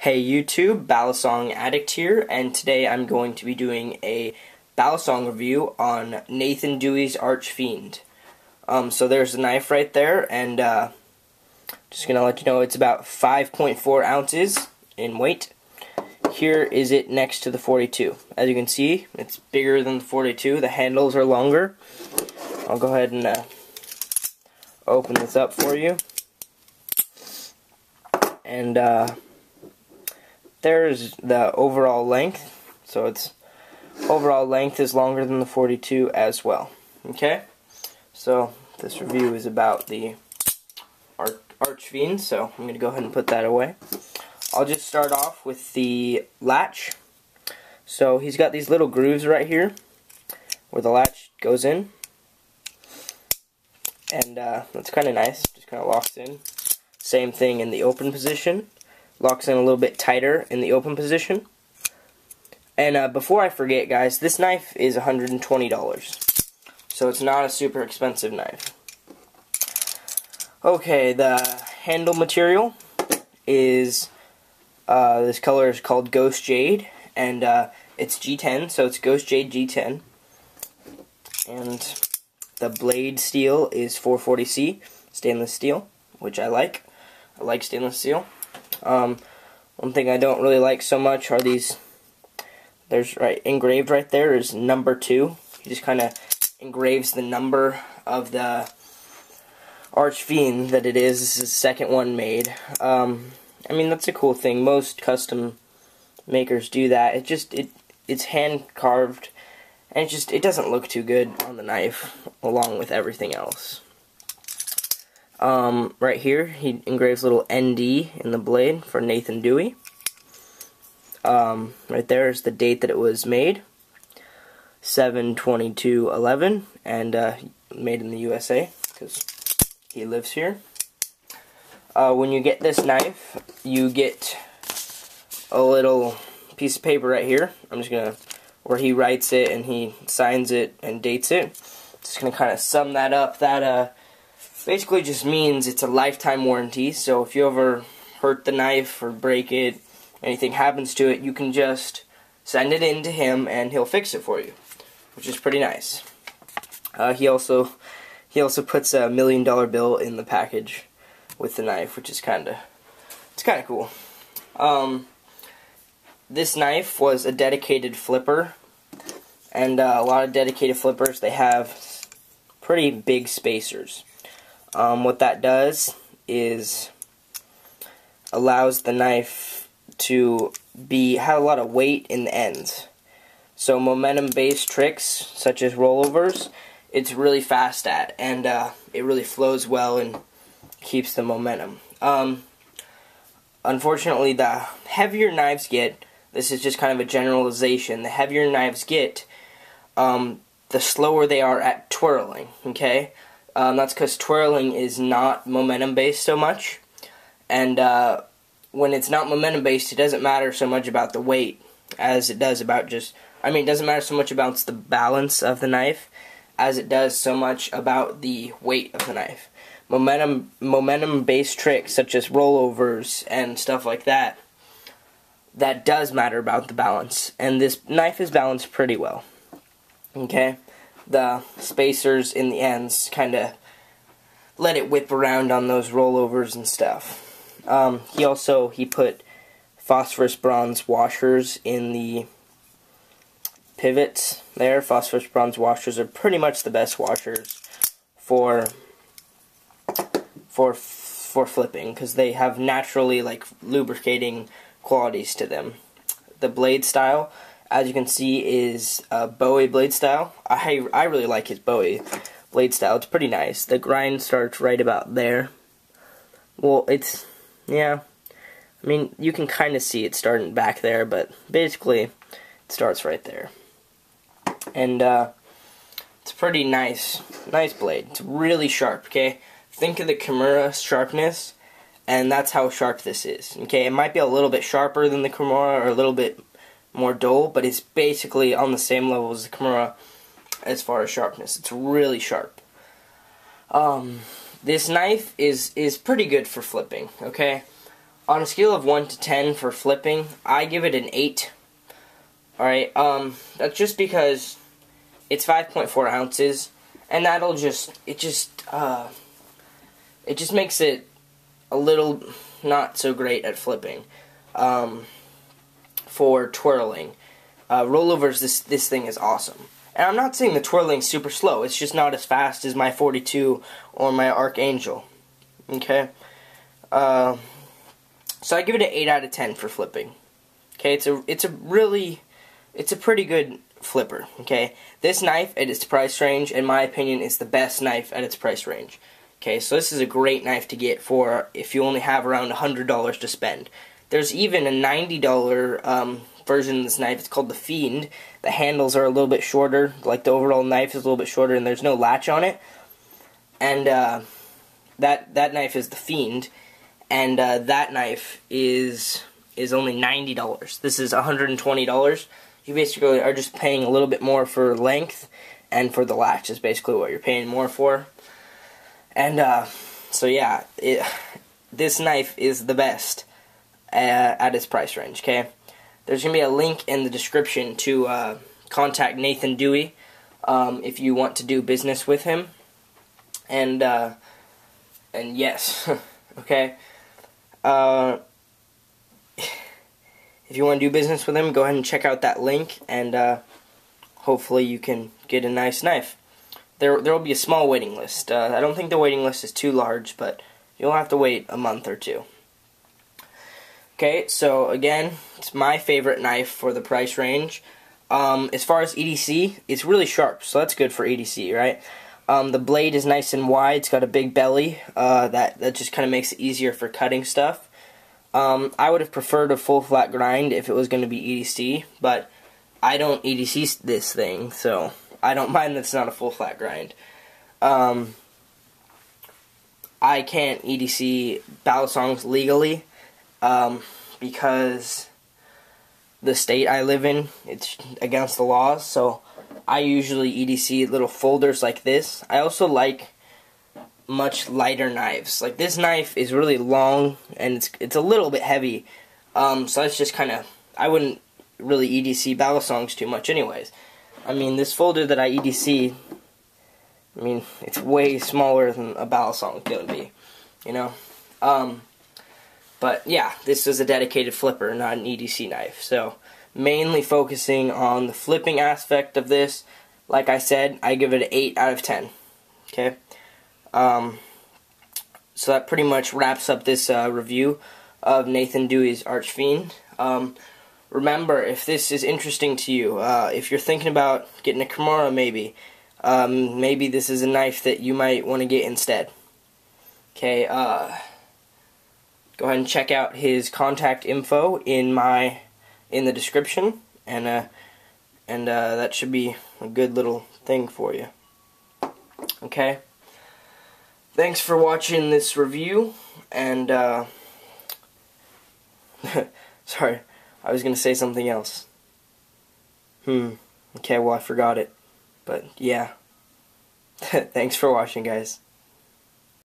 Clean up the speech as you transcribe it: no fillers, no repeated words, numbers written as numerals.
Hey YouTube, Balisong Addict here, and today I'm going to be doing a Balisong review on Nathan Dewey's Arch Fiend. So there's the knife right there, and just gonna let you know it's about 5.4 ounces in weight. Here is it next to the 42. As you can see, it's bigger than the 42. The handles are longer. I'll go ahead and open this up for you. And there's the overall length. So its overall length is longer than the 42 as well. Okay? So this review is about the Arch Fiend, so I'm going to go ahead and put that away. I'll just start off with the latch. So he's got these little grooves right here where the latch goes in. And that's kind of nice. Just kind of locks in. Same thing in the open position. Locks in a little bit tighter in the open position. And before I forget, guys, this knife is $120. So it's not a super expensive knife. Okay, the handle material is, this color is called Ghost Jade. And it's G10, so it's Ghost Jade G10. And the blade steel is 440C stainless steel, which I like. I like stainless steel. One thing I don't really like so much are these. There's engraved right there is number 2. He just kind of engraves the number of the Arch Fiend that it is. This is the second one made. I mean, that's a cool thing. Most custom makers do that. It's hand carved, and it doesn't look too good on the knife along with everything else. Right here, he engraves a little ND in the blade for Nathan Dewey. Right there is the date that it was made, 7/22/11, and made in the USA because he lives here. When you get this knife, you get a little piece of paper right here. I'm just gonna, where he writes it and he signs it and dates it. Just gonna kind of sum that up. That basically just means it's a lifetime warranty, so if you ever hurt the knife or break it, anything happens to it, you can just send it in to him and he'll fix it for you, which is pretty nice. He also puts a $1 million bill in the package with the knife, which is kind of cool. This knife was a dedicated flipper, and a lot of dedicated flippers, they have pretty big spacers. What that does is allows the knife to have a lot of weight in the ends. So momentum-based tricks, such as rollovers, it's really fast at, and it really flows well and keeps the momentum. Unfortunately, the heavier knives get, this is just kind of a generalization, the heavier knives get, the slower they are at twirling, okay? That's because twirling is not momentum-based so much, and when it's not momentum-based, it doesn't matter so much about the weight as it does about it doesn't matter so much about the balance of the knife as it does so much about the weight of the knife. Momentum-based tricks such as rollovers and stuff like that, that does matter about the balance, and this knife is balanced pretty well, okay? The spacers in the ends kind of let it whip around on those rollovers and stuff. He put phosphorus bronze washers in the pivots there. Phosphorus bronze washers are pretty much the best washers for flipping because they have naturally lubricating qualities to them. The blade style, as you can see, is a Bowie blade style. I really like his Bowie blade style. It's pretty nice. The grind starts right about there. Well, yeah. I mean, you can kind of see it starting back there, but basically, it starts right there. And it's a pretty nice blade. It's really sharp, okay? Think of the Kimura sharpness, and that's how sharp this is, okay? It might be a little bit sharper than the Kimura, or a little bit more dull, but it's basically on the same level as the Kimura as far as sharpness. It's really sharp. This knife is pretty good for flipping, okay? On a scale of 1 to 10 for flipping, I give it an 8. Alright, that's just because it's 5.4 ounces, and that'll it just makes it a little not so great at flipping. For twirling. Rollovers, this thing is awesome. And I'm not saying the twirling's super slow, it's just not as fast as my 42 or my Archangel. Okay? So I give it an 8 out of 10 for flipping. Okay, it's a pretty good flipper. Okay? This knife at its price range, in my opinion, is the best knife at its price range. Okay, so this is a great knife to get for if you only have around $100 to spend. There's even a $90 version of this knife. It's called the Fiend. The handles are a little bit shorter, like the overall knife is a little bit shorter, and there's no latch on it. And that knife is the Fiend, and that knife is only $90. This is $120. You basically are just paying a little bit more for length, and for the latch is basically what you're paying more for. And so yeah, this knife is the best at its price range. Okay, there's gonna be a link in the description to contact Nathan Dewey if you want to do business with him. And yes, okay. If you want to do business with him, go ahead and check out that link, and hopefully you can get a nice knife. There will be a small waiting list. I don't think the waiting list is too large, but you'll have to wait a month or two. Okay, so again, it's my favorite knife for the price range. As far as EDC, it's really sharp, so that's good for EDC, right? The blade is nice and wide. It's got a big belly. That just kind of makes it easier for cutting stuff. I would have preferred a full flat grind if it was going to be EDC, but I don't EDC this thing, so I don't mind that it's not a full flat grind. I can't EDC Balisongs legally because the state I live in, it's against the laws, so I usually EDC little folders like this. I also like much lighter knives. Like this knife is really long and it's a little bit heavy, so that's just kind of, I wouldn't really EDC Balisongs too much anyways. I mean, this folder that I EDC, I mean, it's way smaller than a Balisong is going to be, you know. But yeah, this is a dedicated flipper, not an EDC knife. So, mainly focusing on the flipping aspect of this. Like I said, I give it an 8 out of 10. Okay? So that pretty much wraps up this review of Nathan Dewey's Arch Fiend. Remember, if this is interesting to you, if you're thinking about getting a Kimura maybe, maybe this is a knife that you might want to get instead. Okay, go ahead and check out his contact info in the description, and that should be a good little thing for you. Okay, thanks for watching this review, and sorry, I was gonna say something else. Okay, well I forgot it, but yeah. Thanks for watching, guys.